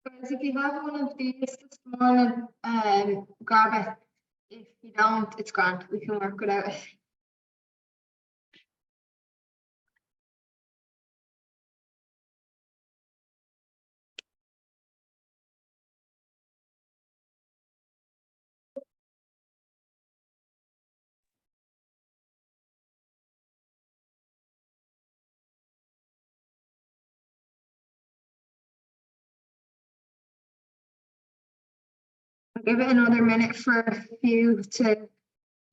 Guys, if you have one of these this morning, grab it. If you don't, it's grand. We can work without it. I'll give it another minute for a few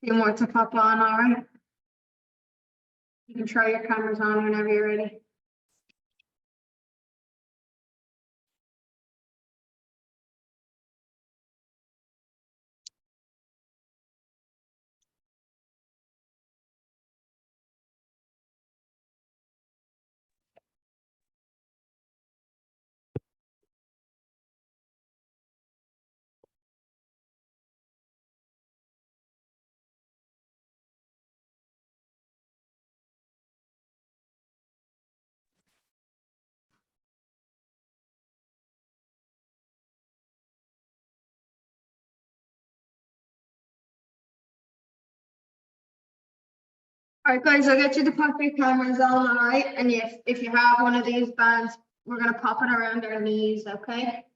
more to pop on, all right? You can try your cameras on whenever you're ready. All right, guys, I'll get you to pop your cameras on, all right? And if you have one of these bands, we're gonna pop it around our knees, okay?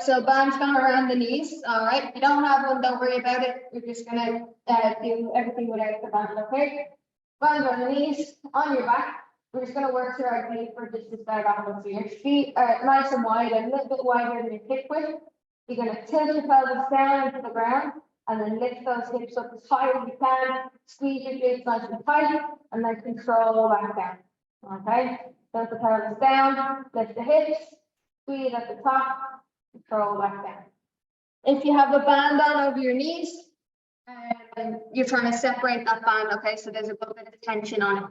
So bands come around the knees, all right? If you don't have one, don't worry about it. We're just gonna do everything without the band, okay? Bands on the knees, on your back. We're just gonna work through our glute for just to start off with. So your feet are nice and wide, a little bit wider than your hip width. You're gonna tilt your pelvis down into the ground and then lift those hips up as high as you can. Squeeze your glutes nice and tight and then control back down. Okay? Tilt the pelvis down, lift the hips, squeeze at the top. Control back down. If you have a band on over your knees, you're trying to separate that band, okay? So there's a little bit of tension on it.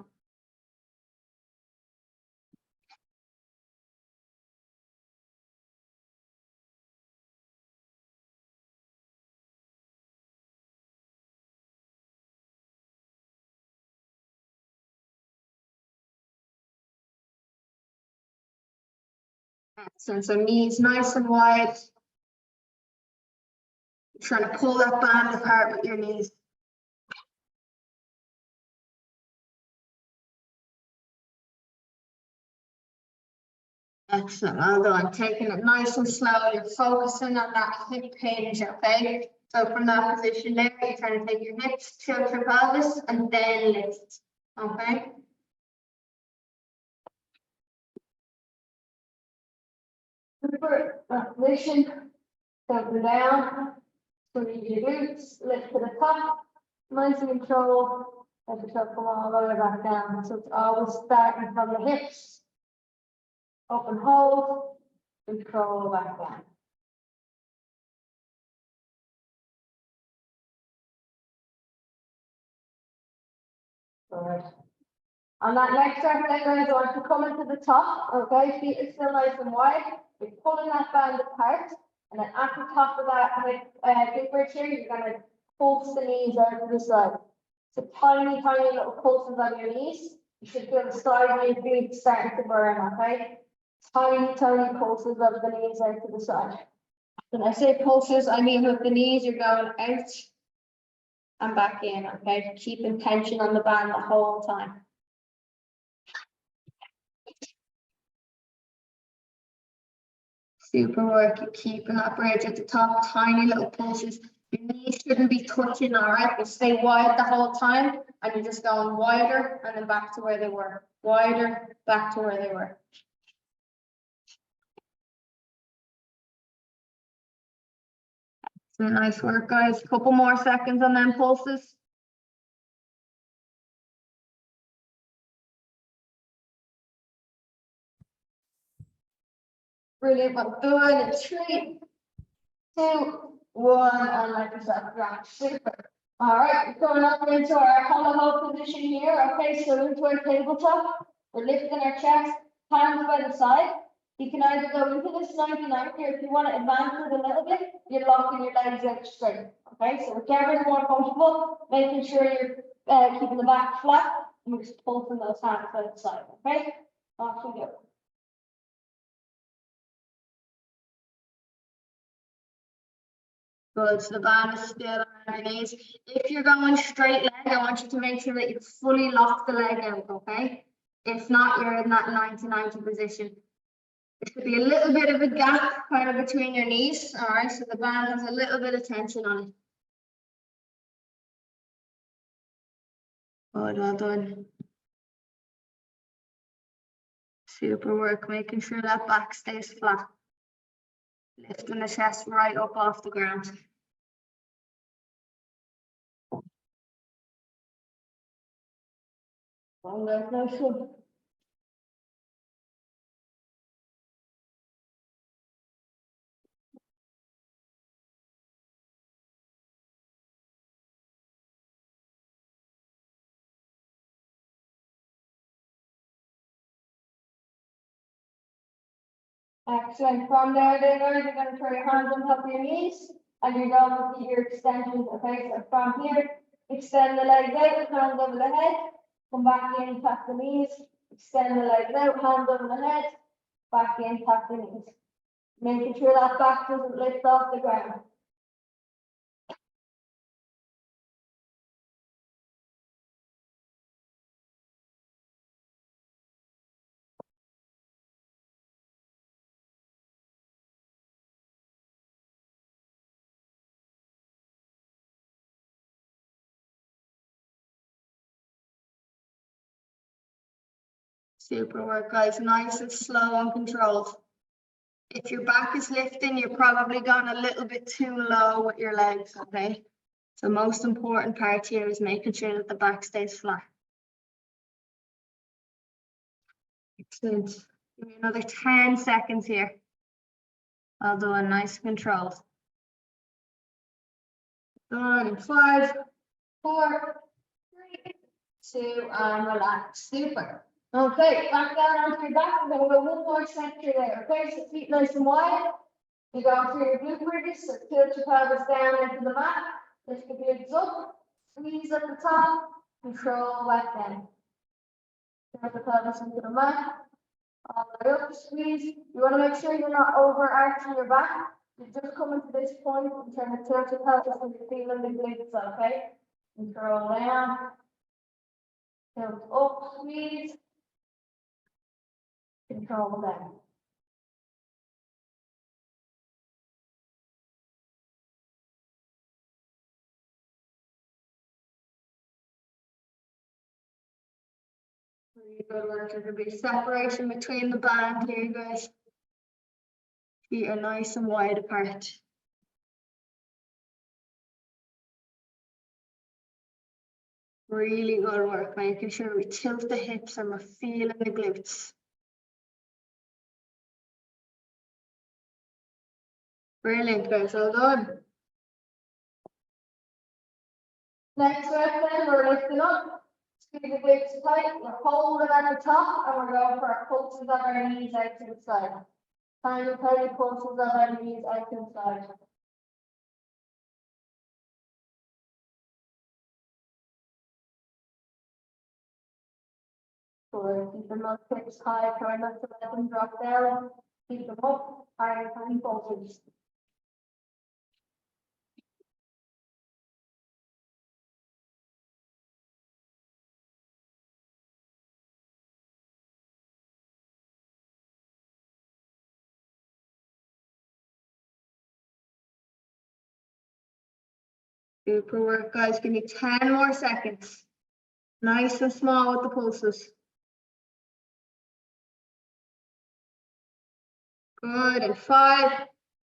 So knees nice and wide. You're trying to pull that band apart with your knees. Excellent, well done. Taking it nice and slow. You're focusing on that hip hinge, okay? So from that position there, you're trying to take your hips, tilt your pelvis, and then lift, okay? Super, that position, tilt down, squeeze your glutes, lift to the top, nice and control, let the top come all the way back down. So it's always starting from the hips. Up and hold, control back down. Good. On that next exercise, guys, I want to come into the top, okay? Feet are still nice and wide. You're pulling that band apart, and then at the top of that big bridge here, you're going to pulse the knees out to the side. So tiny, tiny little pulses on your knees. You should feel the side of your feet starting to burn, okay? Tiny, tiny pulses of the knees out to the side. When I say pulses, I mean with the knees, you're going out and back in, okay? Keeping tension on the band the whole time. Super work, you're keeping that bridge at the top, tiny little pulses. Your knees shouldn't be touching, all right? You stay wide the whole time, and you're just going wider and then back to where they were. Wider, back to where they were. So nice work, guys. Couple more seconds on them pulses. Brilliant, well done. In 3, 2, 1, and let yourself drop. Super. All right, we're going up into our hollow hold position here. Okay, so into our tabletop. We're lifting our chest, hands by the side. You can either go into this 99 here, if you want to advance it a little bit, you're locking your legs out straight, okay? So whichever is more comfortable, making sure you're keeping the back flat, and we're just pulsing those hands outside, okay? Off we go. Good, so the band is still on your knees. If you're going straight leg, I want you to make sure that you fully lock the leg out, okay? If not, you're in that 90-90 position. There should be a little bit of a gap kind of between your knees, all right? So the band has a little bit of tension on it. Good, well done. Super work, making sure that back stays flat. Lifting the chest right up off the ground. Long guys, no should. Excellent. From there, you're going to throw your hands on top of your knees, and you're going to keep your extensions. Okay, so from here, extend the legs out, hands over the head, come back in, tap the knees, extend the legs out, hands over the head, back in, tap the knees. Making sure that back doesn't lift off the ground. Super work, guys. Nice and slow and controlled. If your back is lifting, you're probably going a little bit too low with your legs, okay? So most important part here is making sure that the back stays flat. Excellent. Give me another 10 seconds here. Well done, nice and controlled. Done in 5, 4, 3, 2, and relax. Super. Okay, back down onto your back. We're going to go one more set through there. Okay, so feet nice and wide. You go through your glute bridges, so tilt your pelvis down into the mat. Lift the glutes up. Squeeze at the top. Control back down. Tilt the pelvis into the mat. All the way up, squeeze. You want to make sure you're not overarching your back. You just come into this point and turn the tilt your pelvis when you're feeling the glutes, okay? Control down. Tilt up, squeeze. Control down. Really good work. There's a big separation between the band here, guys. Feet are nice and wide apart. Really good work, making sure we tilt the hips and we're feeling the glutes. Brilliant, guys. Well done. Next rep then, we're lifting up. Squeeze the glutes tight. We're holding at the top and we're going for our pulses of our knees out to the side. Tiny pulses of our knees out to the side. Good. Keep them up, hips high, try not to let them drop down. Keep them up, tiny pulses. Super work, guys. Give me 10 more seconds. Nice and small with the pulses. Good. And 5,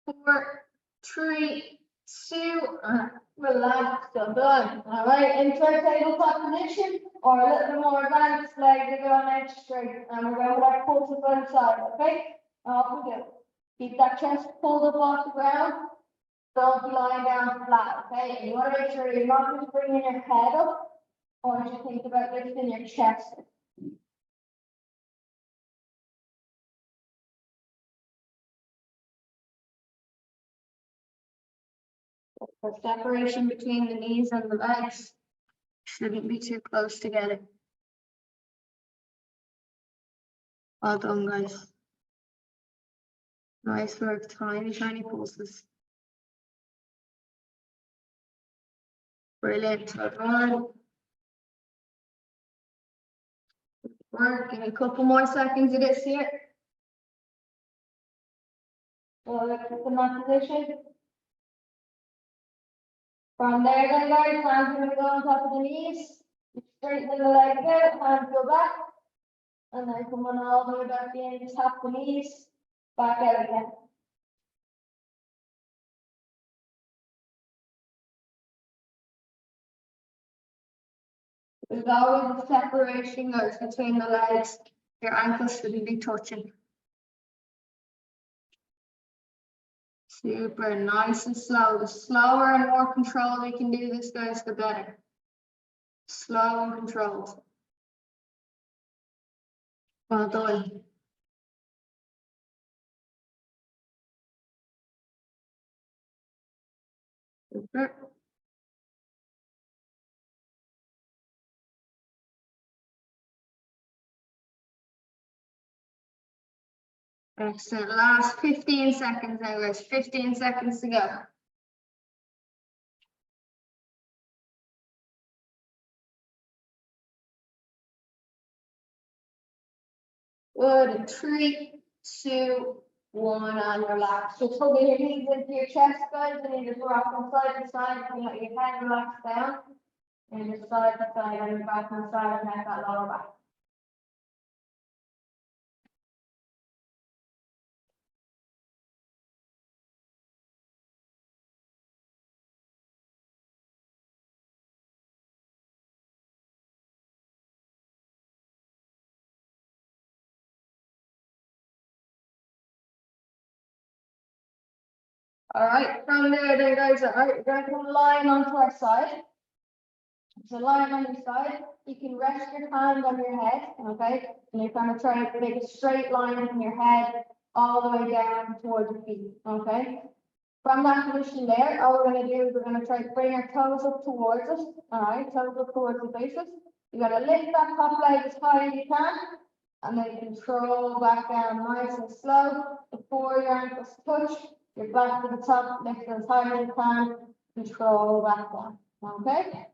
4, 3, 2, relax. Well done. All right. Into our tabletop position or a little bit more advanced leg to go out straight. And we're going with our pulses on the side. Okay. Off we go. Keep that chest pulled up off the ground. Don't be lying down flat, okay? And you want to make sure you're not just bringing your head up, or just think about lifting your chest. The separation between the knees and the legs shouldn't be too close together. Well done, guys. Nice work, tiny, tiny pulses. Brilliant, well done. Good work, give me a couple more seconds of this here. So let's keep in that position. From there then, guys, hands are going to go on top of the knees. Straighten the legs out, hands go back. And then come on all the way back in, tap the knees, back out again. There's always a separation goes between the legs. Your ankles shouldn't be touching. Super nice and slow. The slower and more controlled we can do this, guys, the better. Slow and controlled. Well done. Super. Excellent. Last 15 seconds now, guys. 15 seconds to go. Good. 3, 2, 1, and relax. Just holding your knees into your chest, guys, and you just rock from side to side. You let your head relax down. And just side to side, and your back and side, and that lower back. All right, from there then, guys, all right, we're going to come lying onto our side. So lying on your side, you can rest your hand on your head, okay? And you're going to try to make a straight line from your head all the way down towards your feet, okay? From that position there, all we're going to do is we're going to try to bring our toes up towards us, all right? Toes up towards the faces. You're going to lift that top leg as high as you can, and then control back down nice and slow before your ankles touch. You're back to the top, lift as high as you can, control back down, okay?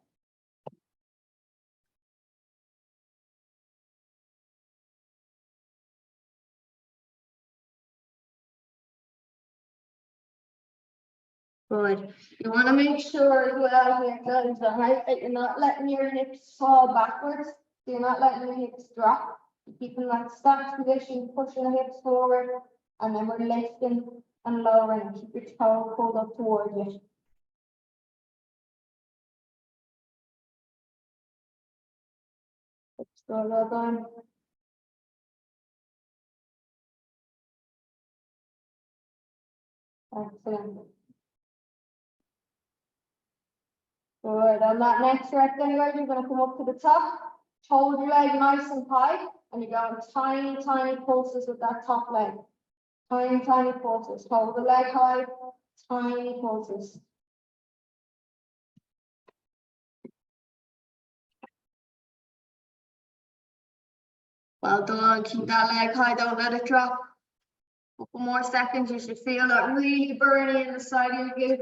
Good. You want to make sure as well here, guys, right, that you're not letting your hips fall backwards. So you're not letting your hips drop. You're keeping that stacked position, pushing the hips forward, and then we're lifting and lowering. Keep your toe pulled up towards you. Let's go a little down. Excellent. Good. On that next rep, then, guys, you're going to come up to the top, hold your leg nice and high, and you're going tiny, tiny pulses with that top leg. Tiny, tiny pulses. Hold the leg high, tiny pulses. Well done. Keep that leg high. Don't let it drop. Couple more seconds. You should feel that really burning in the side of your glute.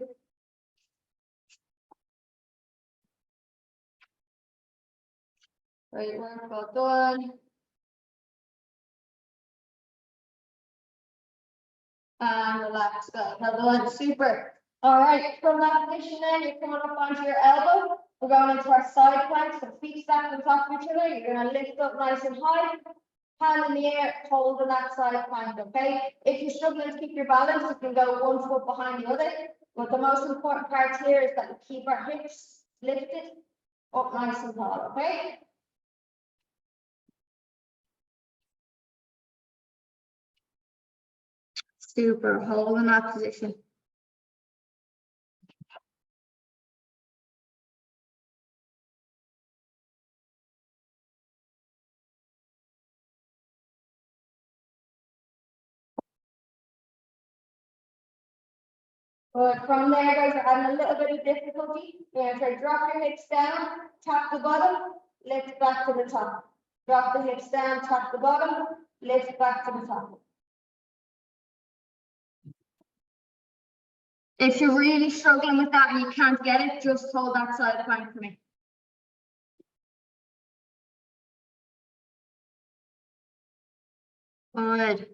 Great work. Well done. And relax. Good. Well done. Super. All right. From that position, then you're coming up onto your elbow. We're going into our side plank. So feet stacked on top of each other. You're going to lift up nice and high. Hand in the air, holding that side plank, okay? If you're struggling to keep your balance, you can go one foot behind the other. But the most important part here is that we keep our hips lifted up nice and tall, okay? Super, holding that position. But from there, guys, you're adding a little bit of difficulty. You're going to try to drop your hips down, tap the bottom, lift back to the top. Drop the hips down, tap the bottom, lift back to the top. If you're really struggling with that and you can't get it, just hold that side plank for me. Good.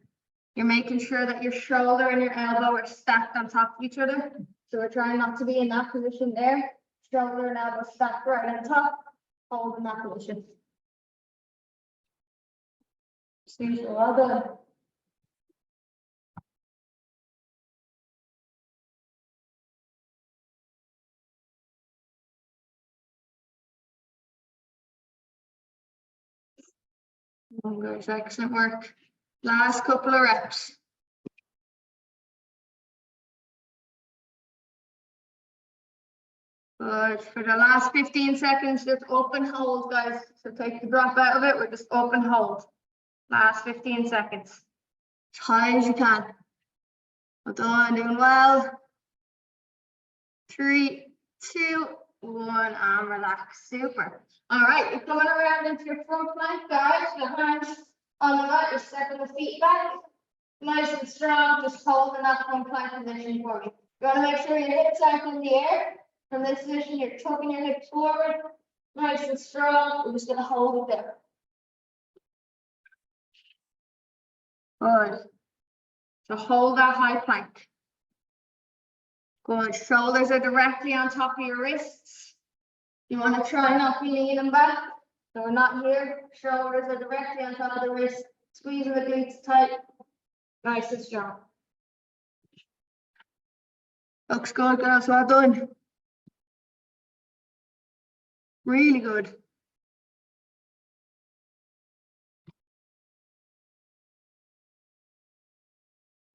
You're making sure that your shoulder and your elbow are stacked on top of each other. So we're trying not to be in that position there. Shoulder and elbow stacked right on top, holding that position. Super, well done. Oh, guys, excellent work. Last couple of reps. Good. For the last 15 seconds, just up and hold, guys. So take the drop out of it. We're just up and hold. Last 15 seconds. As high as you can. Well done, doing well. 3, 2, 1, and relax. Super. All right, you're coming around into your front plank, guys. The hands on the mat, you're stepping the feet back. Nice and strong, just holding that front plank position for me. You want to make sure your hips aren't in the air. From this position, you're tucking your hips forward. Nice and strong. We're just going to hold it there. Good. So hold that high plank. Good. Shoulders are directly on top of your wrists. You want to try not be leaning back. So we're not here. Shoulders are directly on top of the wrist. Squeezing the glutes tight. Nice and strong. Looks good, girls. Well done. Really good.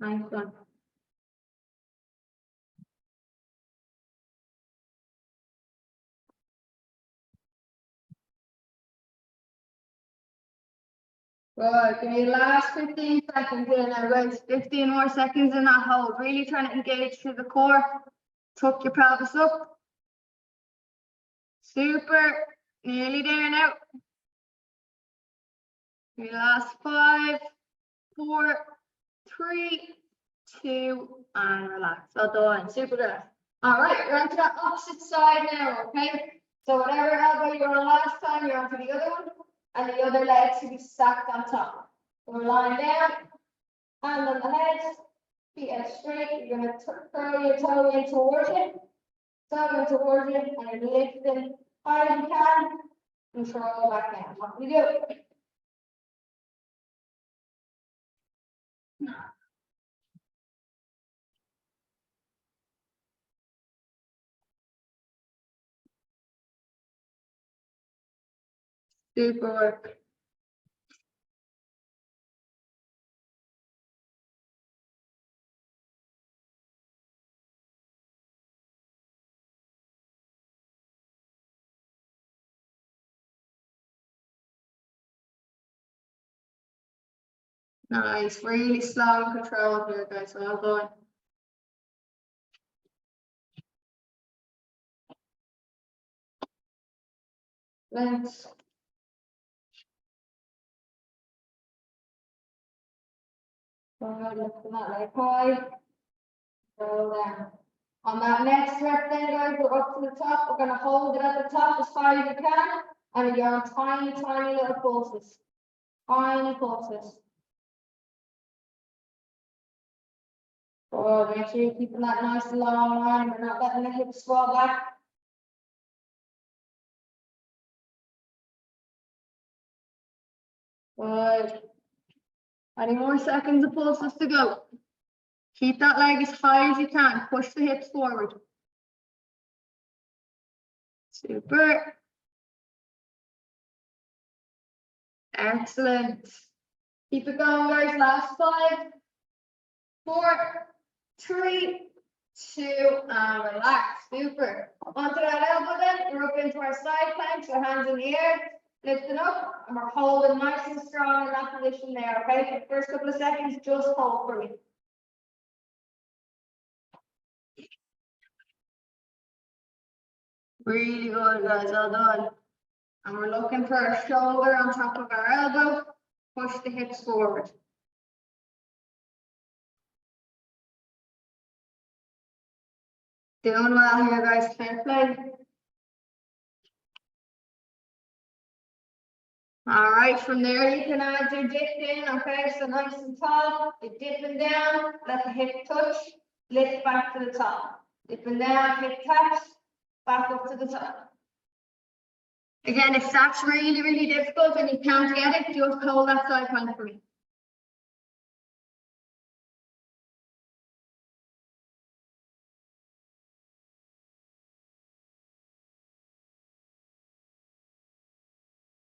Nice one. Good. Give me the last 15 seconds in now, guys. 15 more seconds in that hold. Really trying to engage through the core. Tuck your pelvis up. Super. Nearly there now. Your last 5, 4, 3, 2, and relax. Well done. Super good. All right, you're onto that opposite side now, okay? So whatever elbow you were on last time, you're onto the other one, and the other leg should be stacked on top. So we're lying down, hand on the head, feet out straight. You're gonna curl your toe in towards it, and you're lifting high as you can, and throw back down. What do we do? Super work. Nice, really slow and controlled here, guys. Well done. Length. Lifting that leg high. Go down. On that next rep then, guys, we're up to the top. We're going to hold it at the top as high as you can. And you're on tiny, tiny little pulses. Tiny pulses. Good. Make sure you're keeping that nice and long line. We're not letting the hips fall back. Good. Any more seconds of pulses to go. Keep that leg as high as you can. Push the hips forward. Super. Excellent. Keep it going, guys. Last 5, 4, 3, 2, and relax. Super. Onto that elbow then. We're up into our side plank. So hands in the air. Lifting up. And we're holding nice and strong in that position there. Okay. For the first couple of seconds, just hold for me. Really good, guys, well done. And we're looking for a shoulder on top of our elbow. Push the hips forward. Doing well here, guys, fair play. All right, from there you can add your dip in, okay, so nice and tall, you're dipping down, let the hip touch, lift back to the top. Dipping down, hip taps, back up to the top. Again, if that's really, really difficult and you can't get it, just hold that side plank for me.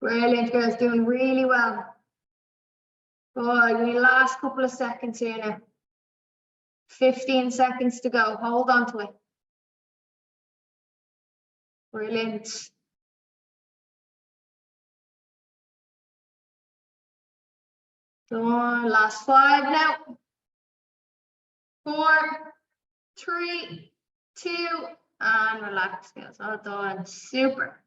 Brilliant, guys, doing really well. Good, your last couple of seconds here now. 15 seconds to go, hold on to it. Brilliant. Done, last 5 now. 4, 3, 2, and relax, guys, all done, super.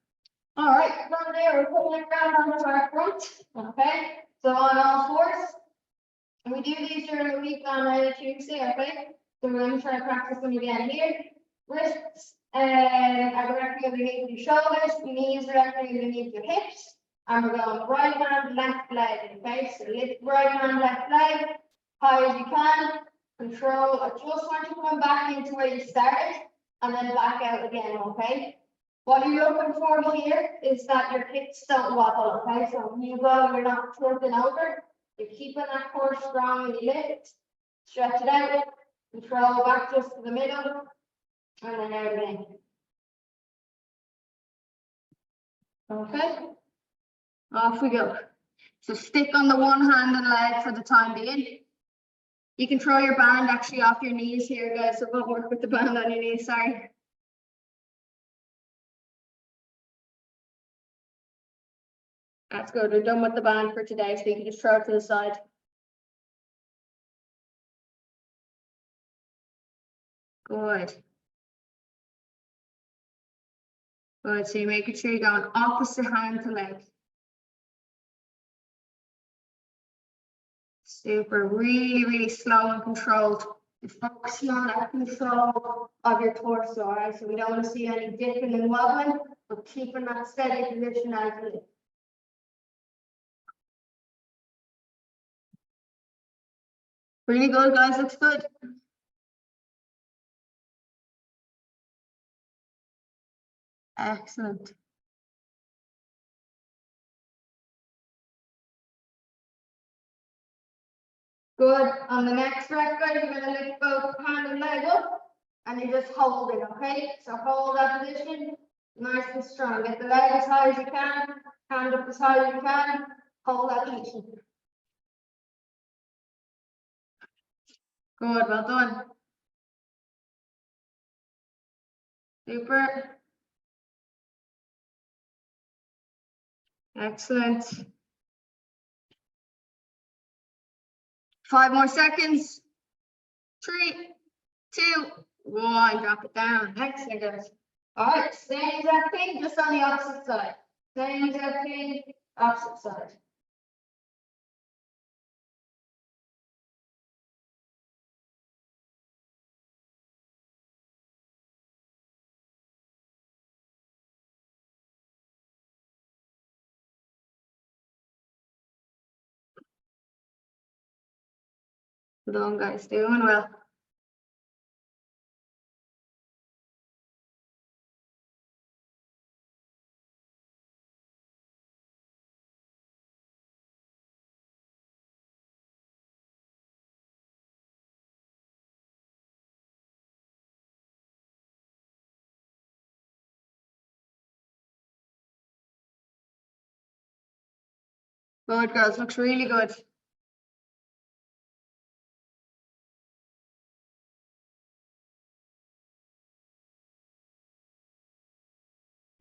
All right, from there, we're pulling it around onto our front, okay? So on all fours, and we do these during the week on a Tuesday, okay? So we're going to try to practice them again here. Wrists are directly underneath your shoulders, your knees directly underneath your hips, and we're going right hand, left leg, okay? So lift right hand, left leg, high as you can, control. I just want you coming back into where you started, and then back out again, okay? What you're looking for here is that your hips don't wobble, okay? So when you go, you're not tilting over. You're keeping that core strong when you lift. Stretch it out. Control back just to the middle. And then out again. Okay? Off we go. So stick on the one hand and leg for the time being. You can throw your band actually off your knees here, guys. So don't work with the band on your knees, sorry. That's good. We're done with the band for today, so you can just throw it to the side. Good. Good. So you're making sure you're going opposite hand to leg. Super. Really, really slow and controlled. You're focusing on that control of your torso, all right? So we don't want to see any dipping and wobbling, but keeping that steady position as you lift. Really good, guys. Looks good. Excellent. Good. On the next rep, guys, you're going to lift both hand and leg up, and you just hold it, okay? So hold that position, nice and strong. Get the leg as high as you can, hand up as high as you can, hold that position. Good, well done. Super. Excellent. 5 more seconds. 3, 2, 1. Drop it down. Excellent, guys. All right, same exact thing, just on the opposite side. Same exact thing, opposite side. Good on, guys. Doing well. Good, girls. Looks really good.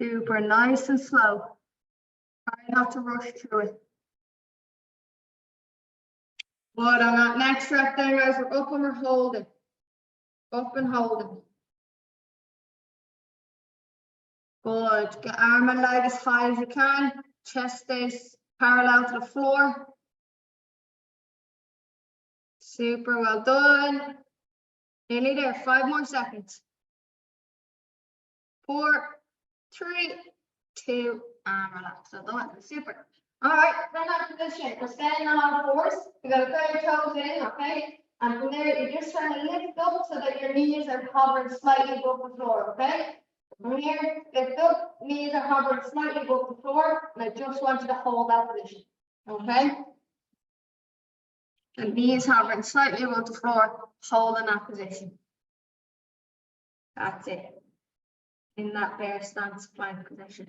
Super nice and slow. Try not to rush through it. Good on that next rep there, guys. We're up and we're holding. Up and holding. Good. Get arm and leg as high as you can. Chest stays parallel to the floor. Super well done. Nearly there. 5 more seconds. 4, 3, 2, and relax. So done. Super. All right, then that position. We're standing on all fours. You got to put your toes in, okay? And from there, you're just trying to lift up so that your knees are hovering slightly above the floor, okay? From here, lift up, knees are hovering slightly above the floor, and I just want you to hold that position, okay? And knees hovering slightly above the floor, holding that position. That's it. In that bear stance plank position.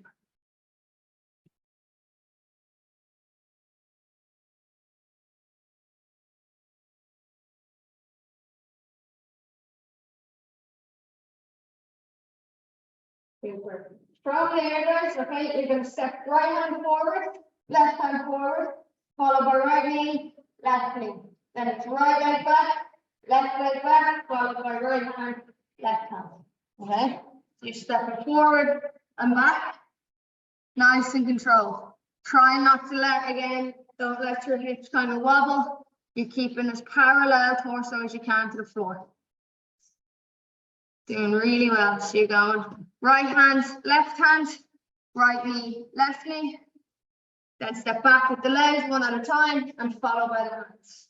Super. From there, guys, okay, you're going to step right hand forward, left hand forward, followed by right knee, left knee. Then it's right leg back, left leg back, followed by right hand, left hand. Okay? So you're stepping forward and back, nice and controlled. Try not to don't let your hips kind of wobble. You're keeping as parallel torso as you can to the floor. Doing really well. So you're going right hand, right knee, left knee. Then step back with the legs one at a time and follow by the hands.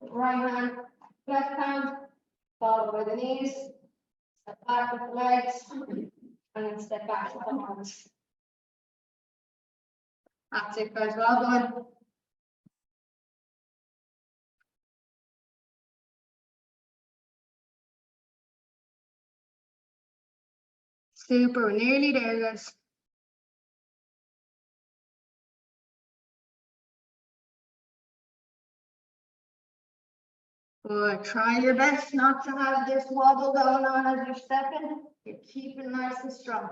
Right hand, left hand, follow by the knees. Step back with the legs and then step back with the hands. That's it, guys. Well done. Super. We're nearly there, guys. Good. Try your best not to have this wobble going on as you're stepping. You're keeping nice and strong.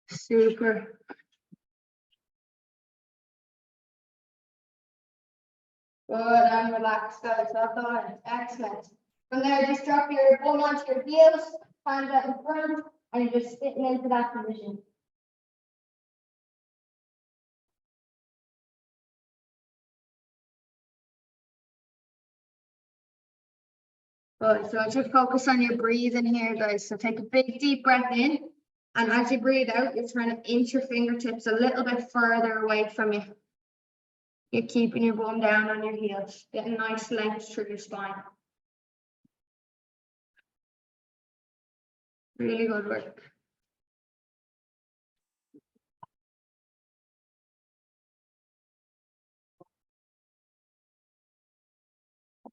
Super. Good and relaxed, guys. Well done. Excellent. From there, just drop your bum onto your heels, hands out in front, and you're just sitting into that position. Good. So just focus on your breathing here, guys. So take a big deep breath in, and as you breathe out, you're trying to inch your fingertips a little bit further away from you. You're keeping your bum down on your heels, getting nice length through your spine. Really good work.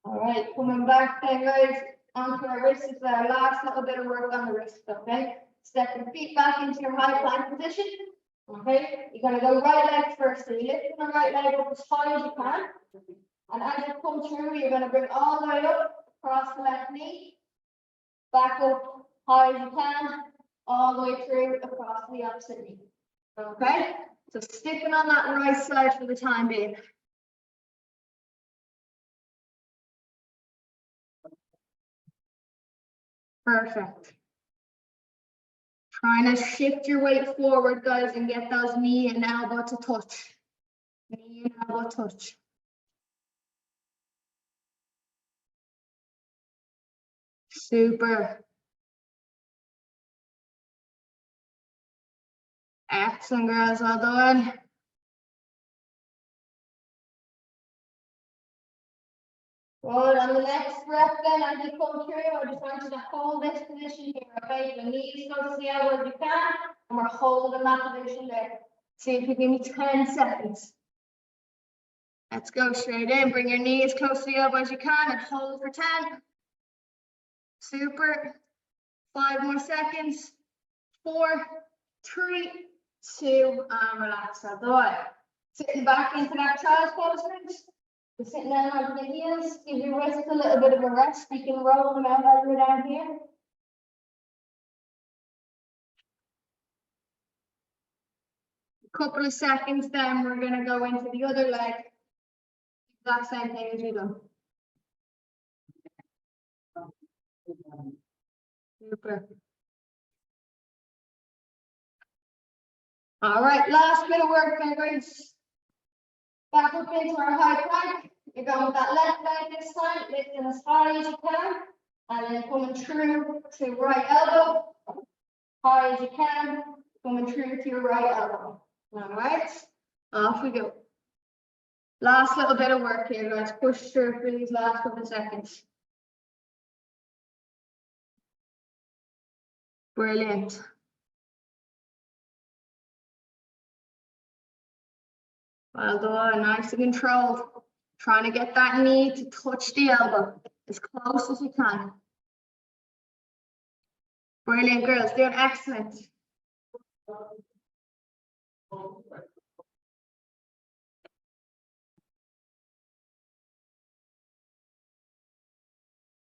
All right, coming back then, guys, onto our wrists. This is our last little bit of work on the wrist, okay? Step your feet back into your high plank position, okay? You're gonna go right leg first, so you're lifting the right leg up as high as you can. And as you come through, you're gonna bring all the way up, across the left knee, back up high as you can, all the way through across the opposite knee, okay? So sticking on that right side for the time being. Perfect. Trying to shift your weight forward, guys, and get those knee and elbow to touch. Knee and elbow touch. Super. Excellent, girls. Well done. Good. On the next breath, then, as you come through, I just want you to hold this position here, okay? The knees close to the elbow as you can, and we're holding that position there. See if you give me 10 seconds. Let's go straight in. Bring your knees close to the elbow as you can and hold for 10. Super. 5 more seconds. 4, 3, 2, and relax. So good. Sitting back into that child's pose. You're sitting down onto the heels. Give your wrists a little bit of a rest. You can roll them out as we're down here. A couple of seconds, then we're going to go into the other leg. Exact same thing as we done. Super. All right, last bit of work, guys. Back up into our high plank. You're going with that left leg this time, lifting as high as you can, and then coming through to right elbow, high as you can, coming through to your right elbow. All right, off we go. Last little bit of work here, guys. Push through for these last couple of seconds. Brilliant. Well done, nice and controlled. Trying to get that knee to touch the elbow as close as you can. Brilliant, girls, doing excellent.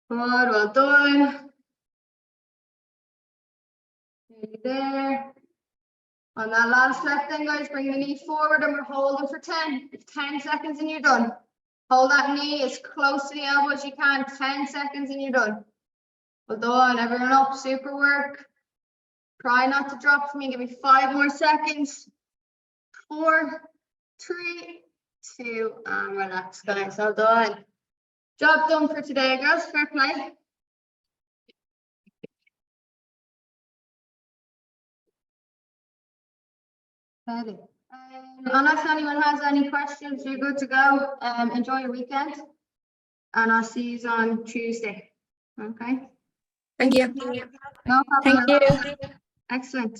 Good, well done. Nearly there. On that last rep then, guys, bring the knee forward and we're holding for 10. It's 10 seconds and you're done. Hold that knee as close to the elbow as you can. 10 seconds and you're done. Well done, everyone up, super work. Try not to drop for me, give me 5 more seconds. 4, 3, 2, and relax, guys, well done. Job done for today, girls, fair play. Unless anyone has any questions, you're good to go. Enjoy your weekend, and I'll see you on Tuesday. Okay. Thank you. No problem. Thank you. Excellent.